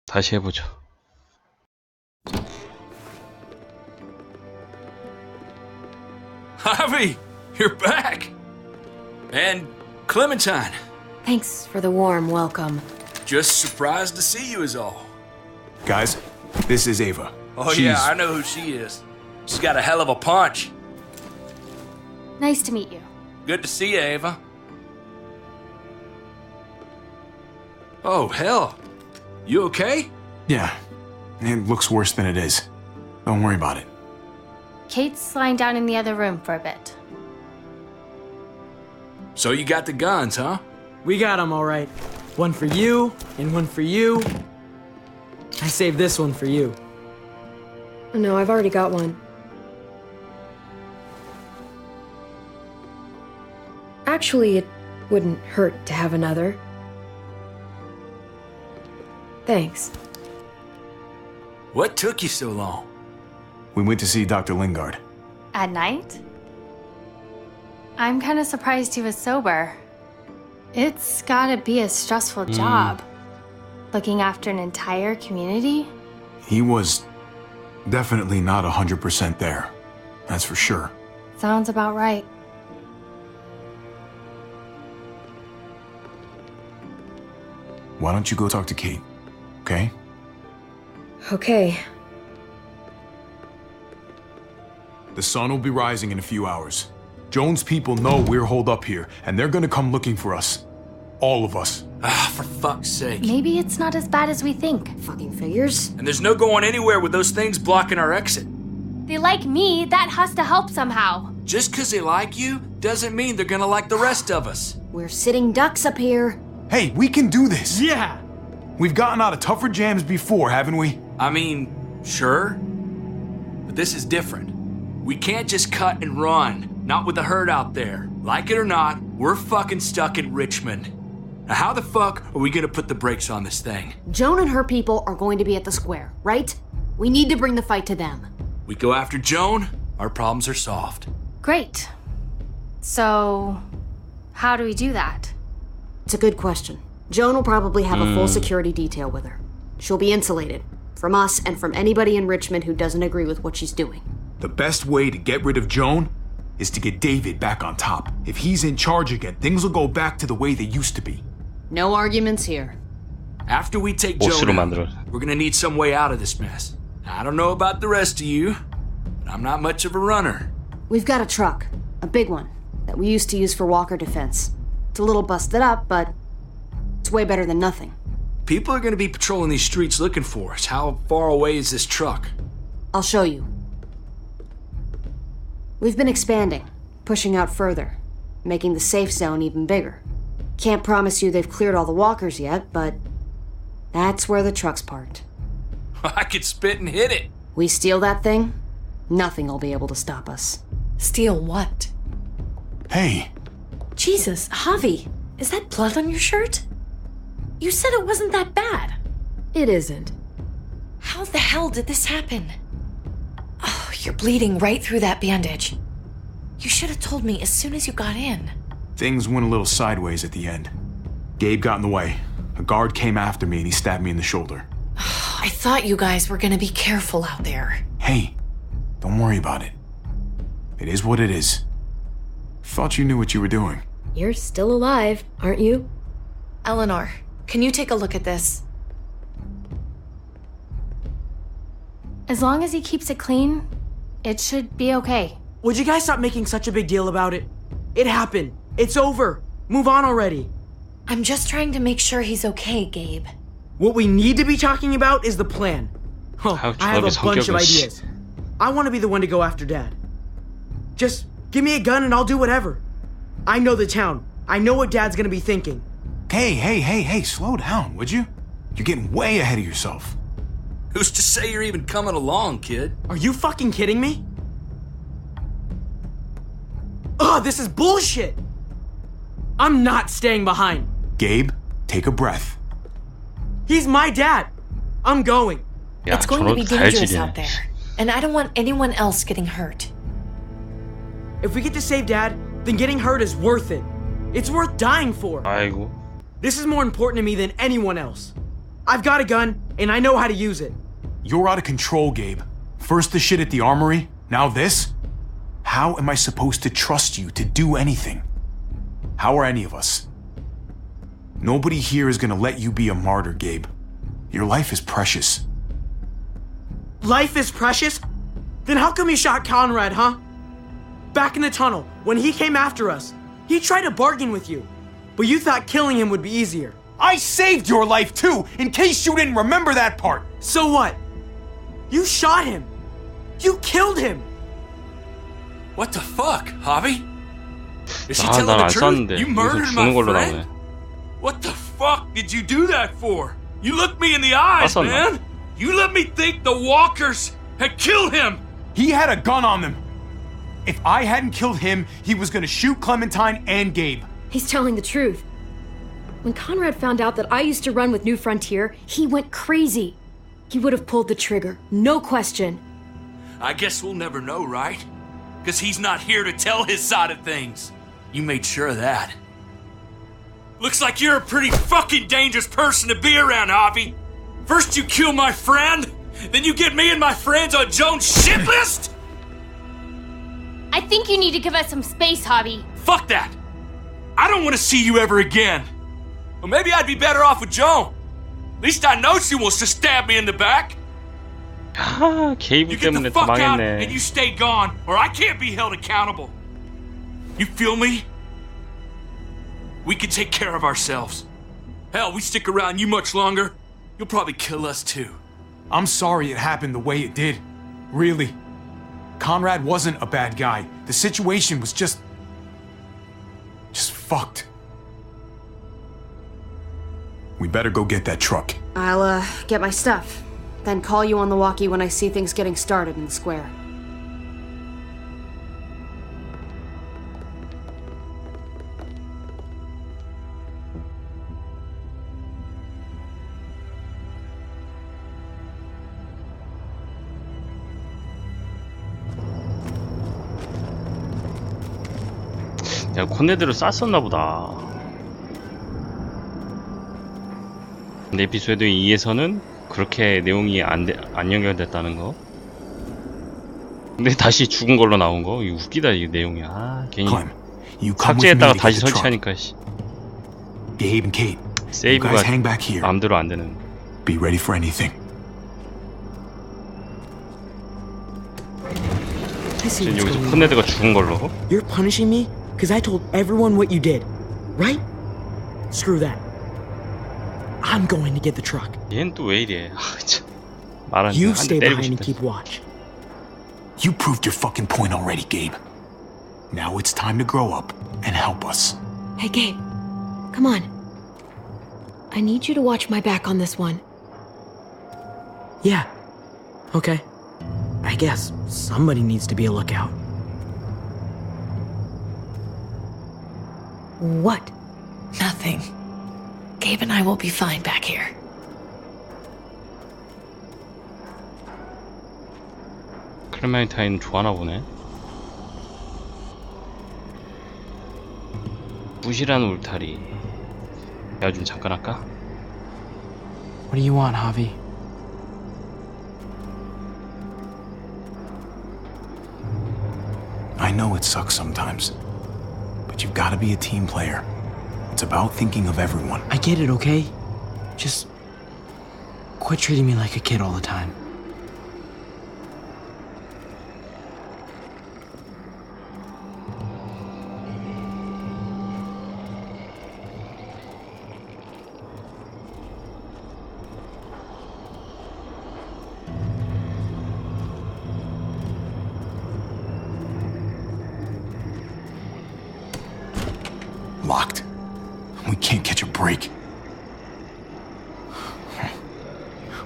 다시 해보죠. Javi, you're back! And Clementine. Thanks for the warm welcome. Just surprised to see you is all. Guys, this is Ava. Oh yeah, I know who she is. She's got a hell of a punch. Nice to meet you. Good to see you, Ava. Oh, hell. You okay? Yeah, it looks worse than it is. Don't worry about it. Kate's lying down in the other room for a bit. So you got the guns, huh? We got them all right. One for you, and one for you. I saved this one for you. No, I've already got one. Actually, it wouldn't hurt to have another. Thanks. What took you so long? We went to see Dr. Lingard. At night? I'm kind of surprised he was sober. It's gotta be a stressful job. Looking after an entire community? He was definitely not 100% there. That's for sure. Sounds about right. Why don't you go talk to Kate, okay? Okay. The sun will be rising in a few hours. Joan's people know we're holed up here, and they're gonna come looking for us. All of us. Ah, for fuck's sake. Maybe it's not as bad as we think. Fucking figures. And there's no going anywhere with those things blocking our exit. They like me, that has to help somehow. Just 'cause they like you doesn't mean they're gonna like the rest of us. We're sitting ducks up here. Hey, we can do this! Yeah! We've gotten out of tougher jams before, haven't we? I mean, sure. But this is different. We can't just cut and run. Not with the herd out there. Like it or not, we're fucking stuck in Richmond. Now how the fuck are we gonna put the brakes on this thing? Joan and her people are going to be at the square, right? We need to bring the fight to them. We go after Joan, our problems are solved. Great. So, how do we do that? It's a good question. Joan will probably have a full security detail with her. She'll be insulated. From us and from anybody in Richmond who doesn't agree with what she's doing. The best way to get rid of Joan is to get David back on top. If he's in charge again, things will go back to the way they used to be. No arguments here. After we take 보스로 Joan out, 만들어. we're gonna need some way out of this mess. I don't know about the rest of you, but I'm not much of a runner. We've got a truck. A big one. That we used to use for walker defense. It's a little busted up, but it's way better than nothing. People are gonna be patrolling these streets looking for us. How far away is this truck? I'll show you. We've been expanding, pushing out further, making the safe zone even bigger. Can't promise you they've cleared all the walkers yet, but that's where the truck's parked. I could spit and hit it. We steal that thing, nothing will be able to stop us. Steal what? Hey, Jesus, Javi, is that blood on your shirt? You said it wasn't that bad. It isn't. How the hell did this happen? Oh, you're bleeding right through that bandage. You should have told me as soon as you got in. things went a little sideways at the end. Gabe got in the way. A guard came after me and he stabbed me in the shoulder. I thought you guys were gonna be careful out there. Hey, don't worry about it. It is what it is. Thought you knew what you were doing. You're still alive, aren't you? Eleanor, can you take a look at this? As long as he keeps it clean, it should be okay. Would you guys stop making such a big deal about it? It happened. It's over. Move on already. I'm just trying to make sure he's okay, Gabe. What we need to be talking about is the plan. Huh, I have a bunch of ideas. I want to be the one to go after Dad. Just give me a gun and I'll do whatever. I know the town. I know what Dad's gonna be thinking. Hey, slow down, would you? You're getting way ahead of yourself. Who's to say you're even coming along, kid? Are you fucking kidding me? Ugh, this is bullshit! I'm not staying behind. Gabe, take a breath. He's my dad. I'm going. It's going to be dangerous out there, and I don't want anyone else getting hurt. If we get to save Dad, then getting hurt is worth it. It's worth dying for. 아이고. This is more important to me than anyone else. I've got a gun, and I know how to use it. You're out of control, Gabe. First the shit at the armory, now this? How am I supposed to trust you to do anything? How are any of us? Nobody here is gonna let you be a martyr, Gabe. Your life is precious. Life is precious? Then how come you shot Conrad, huh? Back in the tunnel, when he came after us, he tried to bargain with you. But you thought killing him would be easier. I saved your life too, in case you didn't remember that part. So what? You shot him. You killed him. What the fuck, Javi? Is she telling the truth? You murdered my friend? What the fuck did you do that for? You looked me in the eyes, man. You let me think the walkers had killed him. He had a gun on them. If I hadn't killed him, he was gonna shoot Clementine and Gabe. He's telling the truth. When Conrad found out that I used to run with New Frontier, he went crazy. He would have pulled the trigger, no question. I guess we'll never know, right? Because he's not here to tell his side of things. You made sure of that. Looks like you're a pretty fucking dangerous person to be around, Javi. First you kill my friend, then you get me and my friends on Jones' shit list? I think you need to give us some space, Javi. Fuck that! I don't want to see you ever again. Well, maybe I'd be better off with Joan. At least I know she wants to stab me in the back. 아, 게이브 You get the 때문에 더 fuck out 망했네. and you stay gone, or I can't be held accountable. You feel me? We can take care of ourselves. Hell, we stick around you much longer, you'll probably kill us too. I'm sorry it happened the way it did. Really. Conrad wasn't a bad guy. The situation was just fucked. We better go get that truck. I'll, get my stuff. Then call you on the walkie when I see things getting started in the square. 내가 콘네드를 쐈었나 보다. 근데 에피소드 2에서는 그렇게 내용이 안 연결됐다는 거. 근데 다시 죽은 걸로 나온 거. 이거 웃기다, 이 내용이. 아, 괜히 삭제했다가 다시 설치하니까 씨. Gabe and Kate, 세이브가 마음대로 안 되는. Be ready for anything. 지금 여기서 콘네드가 죽은 걸로. You're punishing me because I told everyone what you did, right? Screw that. I'm going to get the truck. 얘는 또 왜 이래? 아, 참. 말하는 You 한 대 stay 때리고 behind and 싶다. keep watch. You proved your fucking point already, Gabe. Now it's time to grow up and help us. Hey, Gabe. Come on. I need you to watch my back on this one. Yeah. Okay. I guess somebody needs to be a lookout. What? Nothing. Gabe and I will be fine back here. 클레멘타인 좋아하나 보네. 부실한 울타리. 내가 좀 잠깐 할까? What do you want, Javi? I know it sucks sometimes, but you've got to be a team player. It's about thinking of everyone. I get it, okay? Just quit treating me like a kid all the time. Locked. We can't catch a break.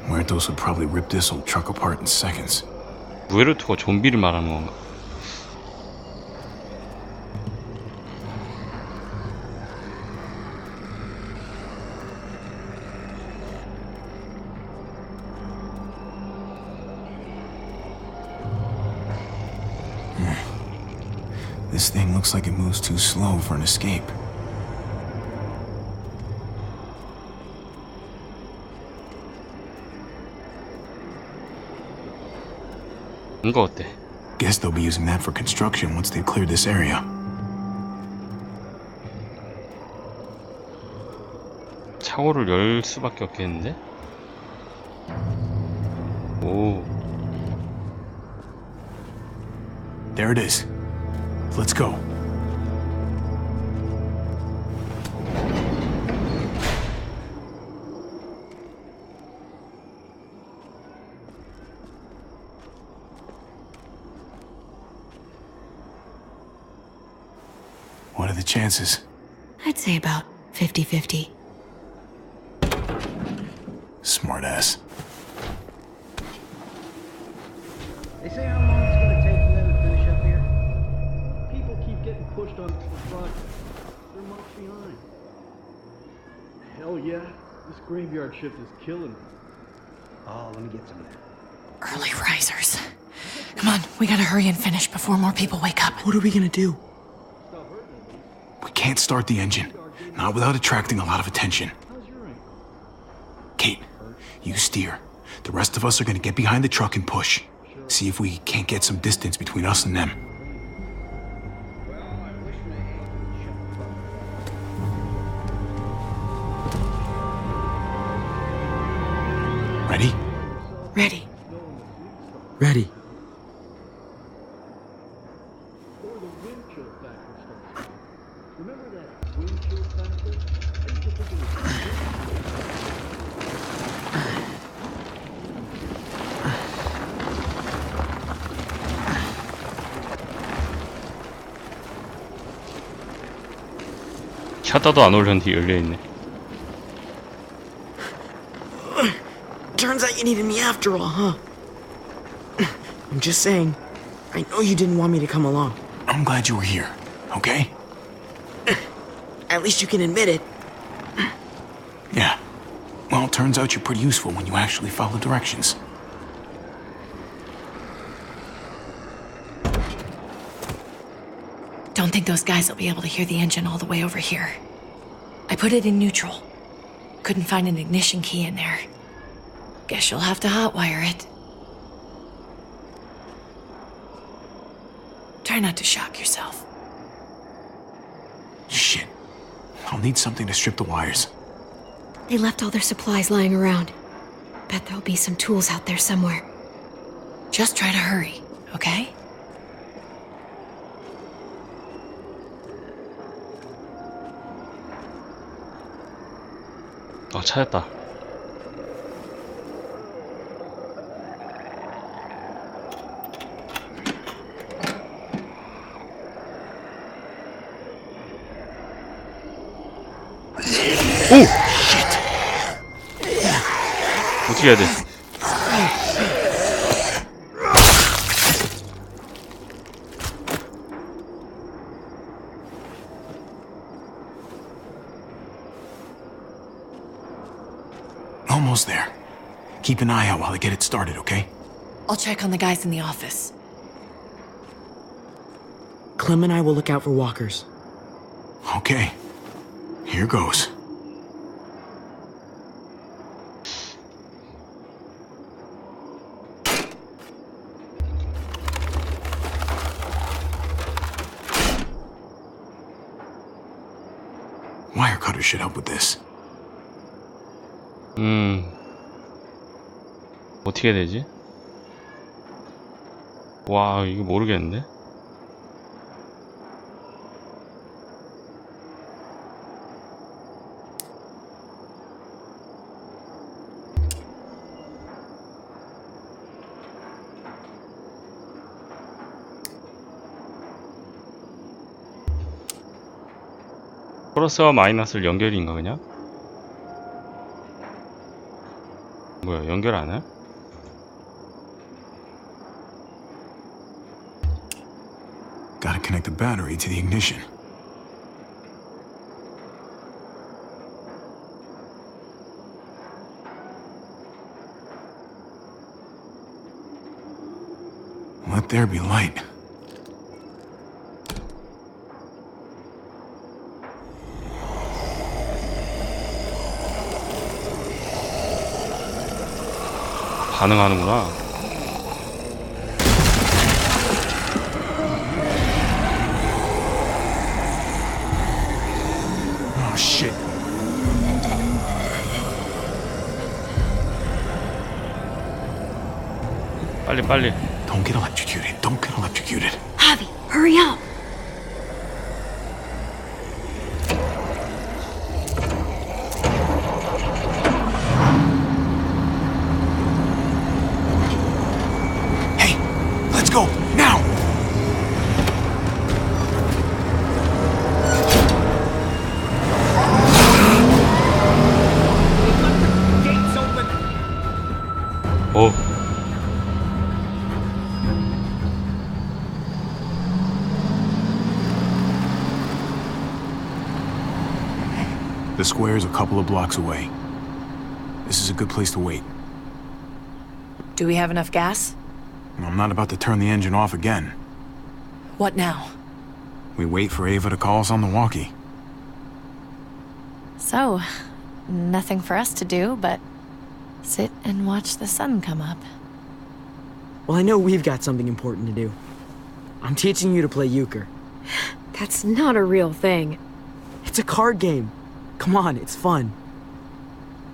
Muertos would probably rip this old truck apart in seconds. 무에르토가 좀비를 말하는 건가? This thing looks like it moves too slow for an escape. 이거 어때? Guess they'll be using that for construction once they've cleared this area. 차고를 열 수밖에 없겠는데? 오. There it is. Let's go. What are the chances? I'd say about 50-50. Smartass. They say how long it's gonna take for them to finish up here. People keep getting pushed onto the project. They're months behind. Hell yeah, this graveyard shift is killing me. Oh, let me get some of that. Early risers. Come on, we gotta hurry and finish before more people wake up. What are we gonna do? We can't start the engine. Not without attracting a lot of attention. Kate, you steer. The rest of us are gonna get behind the truck and push. See if we can't get some distance between us and them. Ready? Ready. Ready. Remember that wind chill factor? I used to think it was 샷다도 안 올렸는데 열려있네. Turns out you needed me after all, huh? I'm just saying. I know you didn't want me to come along. I'm glad you were here, okay? At least you can admit it. Yeah. Well, it turns out you're pretty useful when you actually follow directions. Don't think those guys will be able to hear the engine all the way over here. I put it in neutral. Couldn't find an ignition key in there. Guess you'll have to hotwire it. Try not to shock yourself. Shit. I'll need something to strip the wires. They left all their supplies lying around. Bet there'll be some tools out there somewhere. Just try to hurry, okay? 찾았다. 오! 어떻게 해야 돼? Almost there. Keep an eye out while I get it started, okay? I'll check on the guys in the office. Clem and I will look out for walkers. Okay. Here goes. Wire cutter should help with this. 어떻게 해야 되지? 와, 이거 모르겠는데? 플러스와 마이너스를 연결인가 그냥? 뭐야, 연결 안 해? Gotta connect the battery to the ignition. Let there be light. 반응하는구나. 빨리. Don't get electrocuted. Don't get electrocuted. Javi, hurry up. Hey, let's go now. 오. The square is a couple of blocks away. This is a good place to wait. Do we have enough gas? I'm not about to turn the engine off again. What now? We wait for Ava to call us on the walkie. So, nothing for us to do but sit and watch the sun come up. Well, I know we've got something important to do. I'm teaching you to play euchre. That's not a real thing. It's a card game. Come on, it's fun.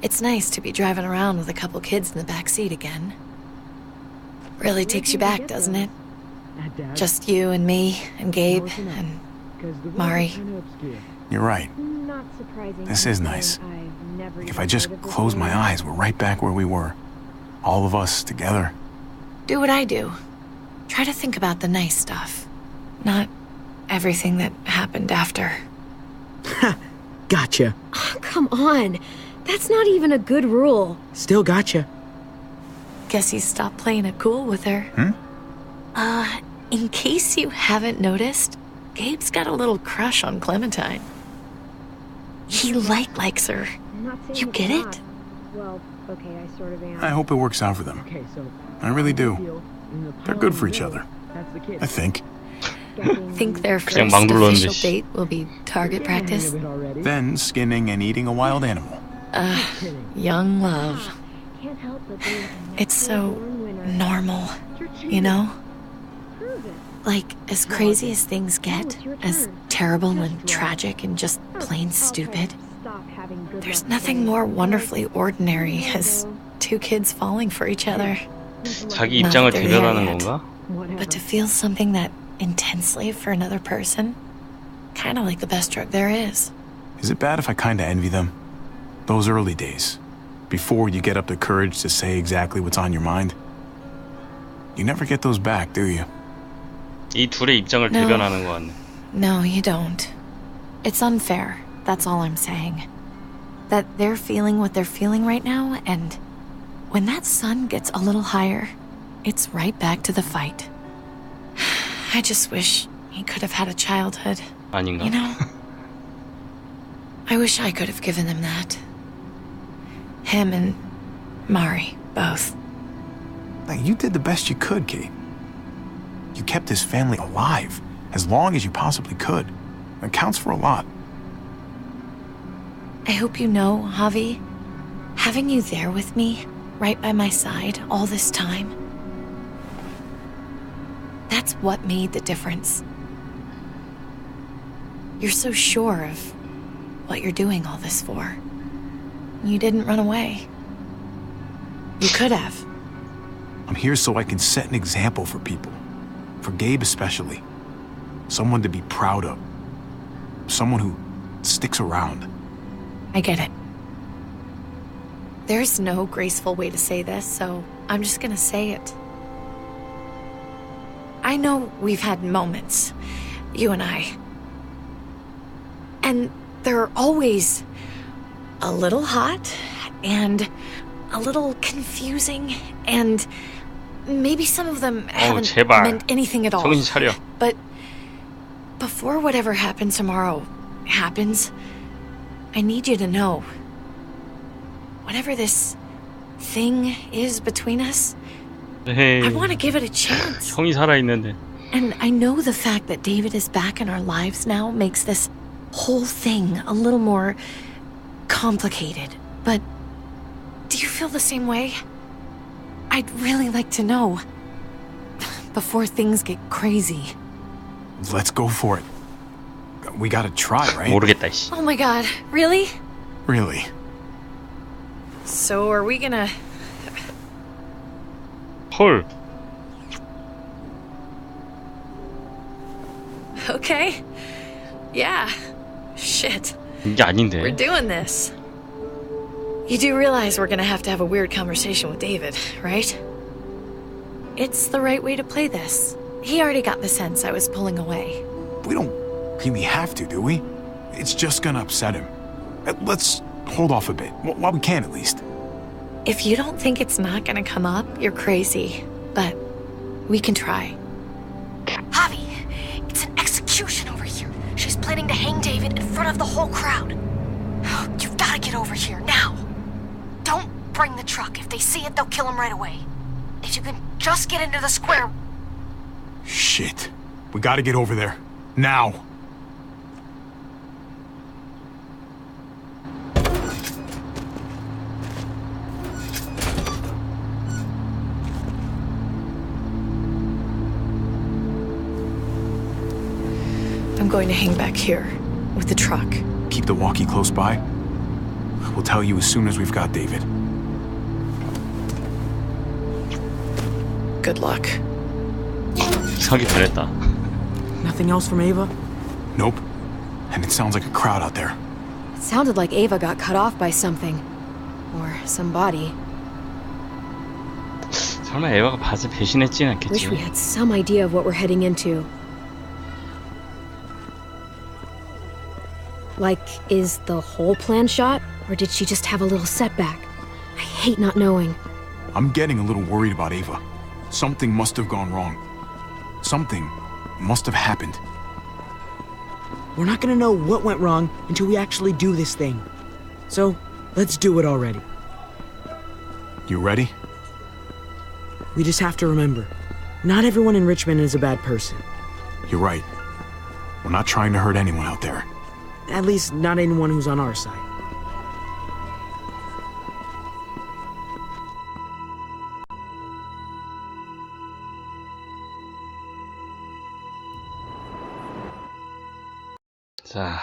It's nice to be driving around with a couple kids in the back seat again. Really takes you back, doesn't it? Just you and me and Gabe and Mari. You're right. This is nice. If I just close my eyes, we're right back where we were. All of us together. Do what I do. Try to think about the nice stuff. Not everything that happened after. Gotcha. Oh, come on. That's not even a good rule. Still gotcha. Guess he stopped playing it cool with her. In case you haven't noticed, Gabe's got a little crush on Clementine. He likes her. You get it? Well, okay, I sort of am. I hope it works out for them. Okay, so I really do. They're good for each other. that's the kid. I think. Think their first 그냥 막 눌렀는데, official 씨. date will be target practice? Then skinning and eating a wild animal. Young love. Can't help but be It's so normal, you know? Like, as crazy as things get, as terrible and tragic and just plain stupid, there's nothing more wonderfully ordinary as two kids falling for each other. 자기 Not 입장을 there 대변하는 yet. 건가? But to feel something that intensely for another person, kind of like the best drug there is. Is it bad if I kinda envy them? Those early days. Before you get up the courage to say exactly what's on your mind. You never get those back, do you? 이 둘의 입장을 No. 대변하는 거 같네. No, you don't. It's unfair, that's all I'm saying. That they're feeling what they're feeling right now, and when that sun gets a little higher, it's right back to the fight. I just wish he could have had a childhood. 아닌가? You know? I wish I could have given him that. Him and Mari, both. Like, you did the best you could, Kate. You kept this family alive as long as you possibly could. It counts for a lot. I hope you know, Javi, having you there with me, right by my side all this time, that's what made the difference. You're so sure of what you're doing all this for. You didn't run away. You could have. I'm here so I can set an example for people. For Gabe especially. Someone to be proud of. Someone who sticks around. I get it. There's no graceful way to say this, so I'm just gonna say it. I know we've had moments, you and I. And they're always a little hot and a little confusing, and maybe some of them haven't 제발. meant anything at all. 정신 차려. But before whatever happens tomorrow happens, I need you to know, whatever this thing is between us, 에이, I want to give it a chance. 형이 살아있는데. And I know the fact that David is back in our lives now makes this whole thing a little more complicated. But do you feel the same way? I'd really like to know before things get crazy. Let's go for it. We gotta try, right? 모르겠다, 씨. Oh my god, really? Really. So are we gonna... 헐. Okay. Yeah. Shit. 이게 아닌데. We're doing this. You do realize we're gonna have to have a weird conversation with David, right? It's the right way to play this. He already got the sense I was pulling away. We don't really have to, do we? It's just gonna upset him. Let's hold off a bit, while we can at least. If you don't think it's not gonna come up, you're crazy. But we can try. Javi, it's an execution over here. She's planning to hang David in front of the whole crowd. You've got to get over here, now. Don't bring the truck. If they see it, they'll kill him right away. If you can just get into the square... Shit. We gotta get over there. Now. I'm going to hang back here with the truck. Keep the walkie close by. We'll tell you as soon as we've got David. Good luck. 사기 잘했다. Nothing else from Ava? Nope. And it sounds like a crowd out there. It sounded like Ava got cut off by something. Or somebody. 설마 에바가 봐서 배신했진 않겠지? Wish we had some idea of what we're heading into. Like, is the whole plan shot? Or did she just have a little setback? I hate not knowing. I'm getting a little worried about Ava. Something must have gone wrong. Something must have happened. We're not gonna know what went wrong until we actually do this thing. So, let's do it already. You ready? We just have to remember, not everyone in Richmond is a bad person. You're right. We're not trying to hurt anyone out there. At least, not anyone who's on our side. 자,